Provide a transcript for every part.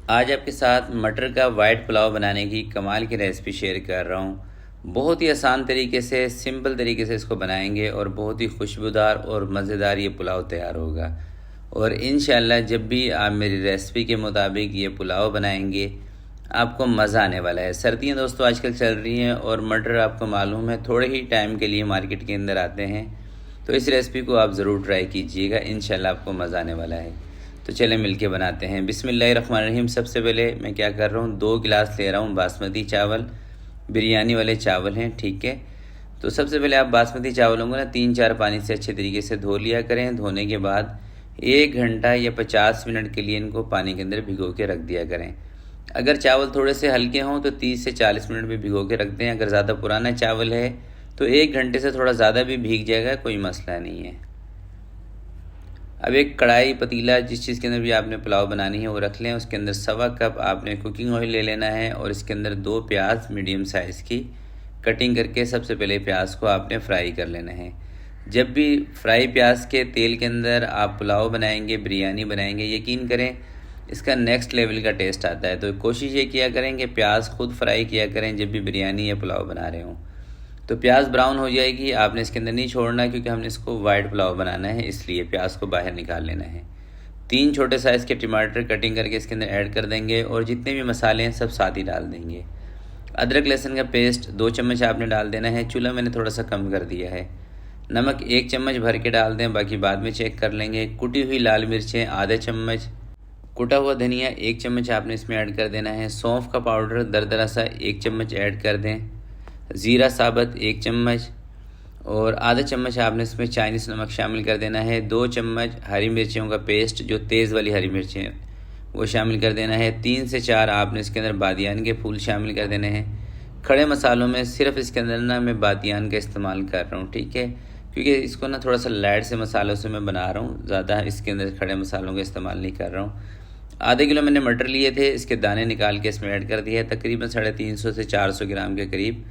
आज आपके साथ मटर का वाइट पुलाव बनाने की कमाल की रेसिपी शेयर कर रहा हूँ। बहुत ही आसान तरीके से, सिंपल तरीके से इसको बनाएंगे और बहुत ही खुशबूदार और मज़ेदार ये पुलाव तैयार होगा। और इंशाल्लाह जब भी आप मेरी रेसिपी के मुताबिक ये पुलाव बनाएंगे, आपको मज़ा आने वाला है। सर्दियाँ दोस्तों आजकल चल रही हैं और मटर आपको मालूम है थोड़े ही टाइम के लिए मार्केट के अंदर आते हैं। तो इस रेसिपी को आप ज़रूर ट्राई कीजिएगा, इंशाल्लाह आपको मज़ा आने वाला है। तो चलें मिलके बनाते हैं। बिस्मिल्लाहिर्रहमानिर्रहीम। सबसे पहले मैं क्या कर रहा हूँ, 2 गिलास ले रहा हूँ बासमती चावल, बिरयानी वाले चावल हैं, ठीक है। तो सबसे पहले आप बासमती चावलों को ना 3-4 पानी से अच्छे तरीके से धो लिया करें। धोने के बाद 1 घंटा या 50 मिनट के लिए इनको पानी के अंदर भिगो के रख दिया करें। अगर चावल थोड़े से हल्के हों तो 30 से 40 मिनट भी भिगो के रख दें। अगर ज़्यादा पुराना चावल है तो 1 घंटे से थोड़ा ज़्यादा भी भीग जाएगा, कोई मसला नहीं है। अब एक कढ़ाई, पतीला, जिस चीज़ के अंदर भी आपने पुलाव बनानी है वो रख लें। उसके अंदर 1.25 कप आपने कुकिंग ऑयल ले लेना है और इसके अंदर 2 प्याज मीडियम साइज़ की कटिंग करके सबसे पहले प्याज को आपने फ्राई कर लेना है। जब भी फ्राई प्याज के तेल के अंदर आप पुलाव बनाएंगे, बिरयानी बनाएंगे, यकीन करें इसका नेक्स्ट लेवल का टेस्ट आता है। तो कोशिश ये किया करें कि प्याज खुद फ्राई किया करें जब भी बिरयानी या पुलाव बना रहे हों। तो प्याज ब्राउन हो जाएगी, आपने इसके अंदर नहीं छोड़ना क्योंकि हमने इसको वाइट पुलाव बनाना है, इसलिए प्याज को बाहर निकाल लेना है। 3 छोटे साइज़ के टमाटर कटिंग करके इसके अंदर ऐड कर देंगे और जितने भी मसाले हैं सब साथ ही डाल देंगे। अदरक लहसुन का पेस्ट 2 चम्मच आपने डाल देना है। चूल्हा मैंने थोड़ा सा कम कर दिया है। नमक 1 चम्मच भर के डाल दें, बाकी बाद में चेक कर लेंगे। कुटी हुई लाल मिर्चें आधा चम्मच, कुटा हुआ धनिया 1 चम्मच आपने इसमें ऐड कर देना है। सौंफ का पाउडर दरदरा सा 1 चम्मच ऐड कर दें। ज़ीरा साबत 1 चम्मच और आधा चम्मच आपने इसमें चाइनीज़ नमक शामिल कर देना है। 2 चम्मच हरी मिर्चियों का पेस्ट, जो तेज़ वाली हरी मिर्चें हैं, वो शामिल कर देना है। 3 से 4 आपने इसके अंदर बादियान के फूल शामिल कर देने हैं। खड़े मसालों में सिर्फ इसके अंदर ना मैं बादियान का इस्तेमाल कर रहा हूँ, ठीक है, क्योंकि इसको ना थोड़ा सा लाइट से मसालों से मैं बना रहा हूँ, ज़्यादा इसके अंदर खड़े मसालों का इस्तेमाल नहीं कर रहा हूँ। आधे किलो मैंने मटर लिए थे, इसके दाने निकाल के इसमें ऐड कर दिया है। तकरीबन 350 से 400 ग्राम के करीब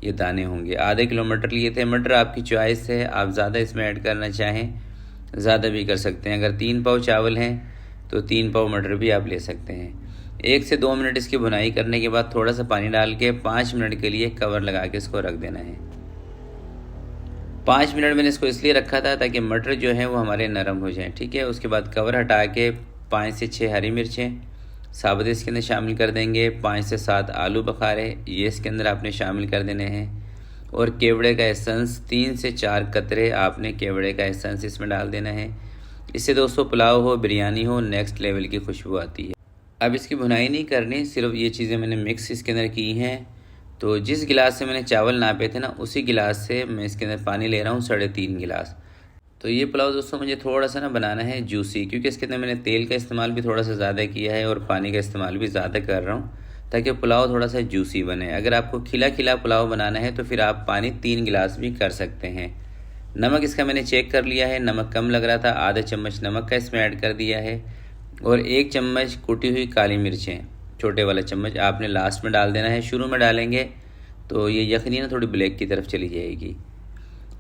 ये दाने होंगे। आधे किलो मटर लिए थे। मटर आपकी चॉइस है, आप ज़्यादा इसमें ऐड करना चाहें ज़्यादा भी कर सकते हैं। अगर 3 पाव चावल हैं तो 3 पाव मटर भी आप ले सकते हैं। 1 से 2 मिनट इसकी भुनाई करने के बाद थोड़ा सा पानी डाल के 5 मिनट के लिए कवर लगा के इसको रख देना है। 5 मिनट मैंने इसको इसलिए रखा था ताकि मटर जो है वो हमारे नरम हो जाएँ, ठीक है। उसके बाद कवर हटा के 5 से 6 हरी मिर्चें साबुत इसके अंदर शामिल कर देंगे। 5 से 7 आलू बखारे ये इसके अंदर आपने शामिल कर देने हैं और केवड़े का एसेंस 3 से 4 कतरे आपने केवड़े का एसेंस इसमें डाल देना है। इससे दोस्तों पुलाव हो, बिरयानी हो, नेक्स्ट लेवल की खुशबू आती है। अब इसकी भुनाई नहीं करनी, सिर्फ ये चीज़ें मैंने मिक्स इसके अंदर की हैं। तो जिस गिलास से मैंने चावल नापे थे ना, उसी गिलास से मैं इसके अंदर पानी ले रहा हूँ, 3.5 गिलास। तो ये पुलाव दोस्तों मुझे थोड़ा सा ना बनाना है जूसी, क्योंकि इसके अंदर मैंने तेल का इस्तेमाल भी थोड़ा सा ज़्यादा किया है और पानी का इस्तेमाल भी ज़्यादा कर रहा हूँ ताकि पुलाव थोड़ा सा जूसी बने। अगर आपको खिला खिला पुलाव बनाना है तो फिर आप पानी 3 गिलास भी कर सकते हैं। नमक इसका मैंने चेक कर लिया है, नमक कम लग रहा था, आधा चम्मच नमक का इसमें ऐड कर दिया है और 1 चम्मच कुटी हुई काली मिर्चें, छोटे वाला चम्मच आपने लास्ट में डाल देना है। शुरू में डालेंगे तो ये यखनी ना थोड़ी ब्लैक की तरफ चली जाएगी।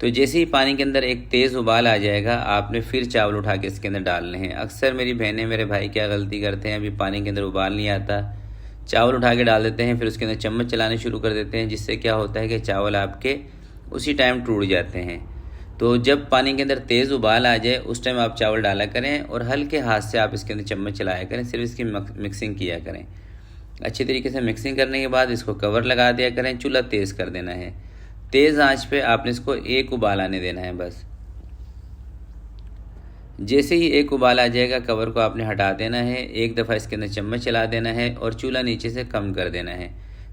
तो जैसे ही पानी के अंदर एक तेज़ उबाल आ जाएगा, आपने फिर चावल उठा के इसके अंदर डालने हैं। अक्सर मेरी बहनें, मेरे भाई क्या गलती करते हैं, अभी पानी के अंदर उबाल नहीं आता, चावल उठा के डाल देते हैं, फिर उसके अंदर चम्मच चलाने शुरू कर देते हैं, जिससे क्या होता है कि चावल आपके उसी टाइम टूट जाते हैं। तो जब पानी के अंदर तेज़ उबाल आ जाए उस टाइम आप चावल डाला करें और हल्के हाथ से आप इसके अंदर चम्मच चलाया करें, सिर्फ इसकी मिक्सिंग किया करें। अच्छी तरीके से मिक्सिंग करने के बाद इसको कवर लगा दिया करें। चूल्हा तेज़ कर देना है, तेज़ आंच पे आपने इसको 1 उबाल आने देना है बस। जैसे ही 1 उबाल आ जाएगा, कवर को आपने हटा देना है, एक दफ़ा इसके अंदर चम्मच चला देना है और चूल्हा नीचे से कम कर देना है।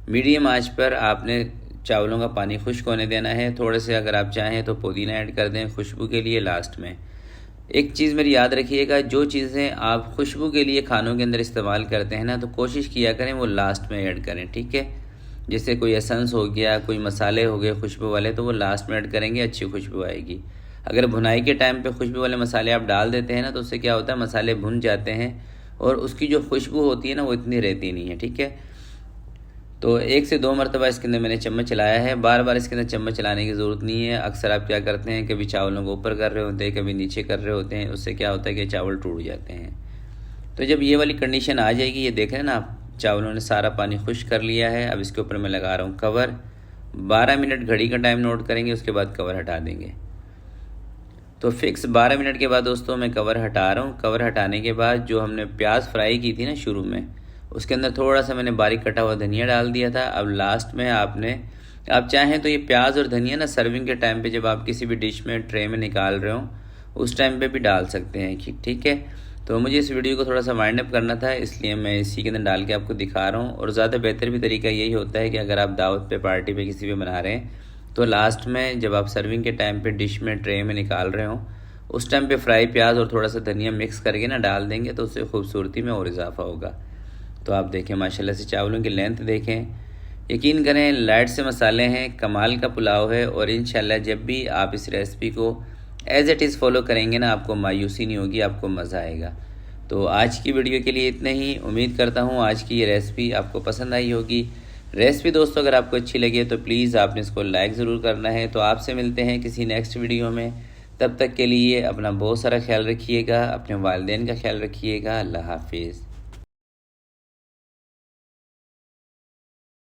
मीडियम आंच पर आपने चावलों का पानी खुश्क होने देना है। थोड़े से अगर आप चाहें तो पुदीना ऐड कर दें खुशबू के लिए लास्ट में। एक चीज़ मेरी याद रखिएगा, जो चीज़ें आप खुशबू के लिए खानों के अंदर इस्तेमाल करते हैं ना, तो कोशिश किया करें वो लास्ट में ऐड करें, ठीक है। जैसे कोई एसेंस हो गया, कोई मसाले हो गए खुशबू वाले, तो वो लास्ट में ऐड करेंगे, अच्छी खुशबू आएगी। अगर भुनाई के टाइम पे खुशबू वाले मसाले आप डाल देते हैं ना, तो उससे क्या होता है, मसाले भुन जाते हैं और उसकी जो खुशबू होती है ना वो इतनी रहती नहीं है, ठीक है। तो 1 से 2 मरतबा इसके अंदर मैंने चम्मच चलाया है, बार बार इसके अंदर चम्मच चलाने की ज़रूरत नहीं है। अक्सर आप क्या करते हैं, कभी चावलों को ऊपर कर रहे होते हैं, कभी नीचे कर रहे होते हैं, उससे क्या होता है कि चावल टूट जाते हैं। तो जब ये वाली कंडीशन आ जाएगी, ये देख रहे हैं ना आप, चावलों ने सारा पानी खुश्क कर लिया है। अब इसके ऊपर मैं लगा रहा हूँ कवर। 12 मिनट घड़ी का टाइम नोट करेंगे, उसके बाद कवर हटा देंगे। तो फिक्स 12 मिनट के बाद दोस्तों मैं कवर हटा रहा हूँ। कवर हटाने के बाद जो हमने प्याज फ्राई की थी ना शुरू में, उसके अंदर थोड़ा सा मैंने बारीक कटा हुआ धनिया डाल दिया था। अब लास्ट में आप चाहें तो ये प्याज और धनिया ना सर्विंग के टाइम पे, जब आप किसी भी डिश में ट्रे में निकाल रहे हो उस टाइम पे भी डाल सकते हैं, ठीक है। तो मुझे इस वीडियो को थोड़ा सा वाइंड अप करना था, इसलिए मैं इसी के अंदर डाल के आपको दिखा रहा हूँ। और ज़्यादा बेहतर भी तरीका यही होता है कि अगर आप दावत पे, पार्टी पे, किसी पे बना रहे हैं, तो लास्ट में जब आप सर्विंग के टाइम पे डिश में, ट्रे में निकाल रहे हो, उस टाइम पे फ्राई प्याज और थोड़ा सा धनिया मिक्स करके ना डाल देंगे, तो उससे खूबसूरती में और इजाफा होगा। तो आप देखें माशाल्लाह से चावलों की लेंथ देखें, यकीन करें लाइट से मसाले हैं, कमाल का पुलाव है। और इंशाल्लाह जब भी आप इस रेसिपी को एज़ इट इज़ फॉलो करेंगे ना, आपको मायूसी नहीं होगी, आपको मज़ा आएगा। तो आज की वीडियो के लिए इतना ही। उम्मीद करता हूँ आज की ये रेसिपी आपको पसंद आई होगी। रेसिपी दोस्तों अगर आपको अच्छी लगी है तो प्लीज़ आपने इसको लाइक ज़रूर करना है। तो आपसे मिलते हैं किसी नेक्स्ट वीडियो में। तब तक के लिए अपना बहुत सारा ख्याल रखिएगा, अपने वालिदैन का ख्याल रखिएगा। अल्लाह हाफिज़।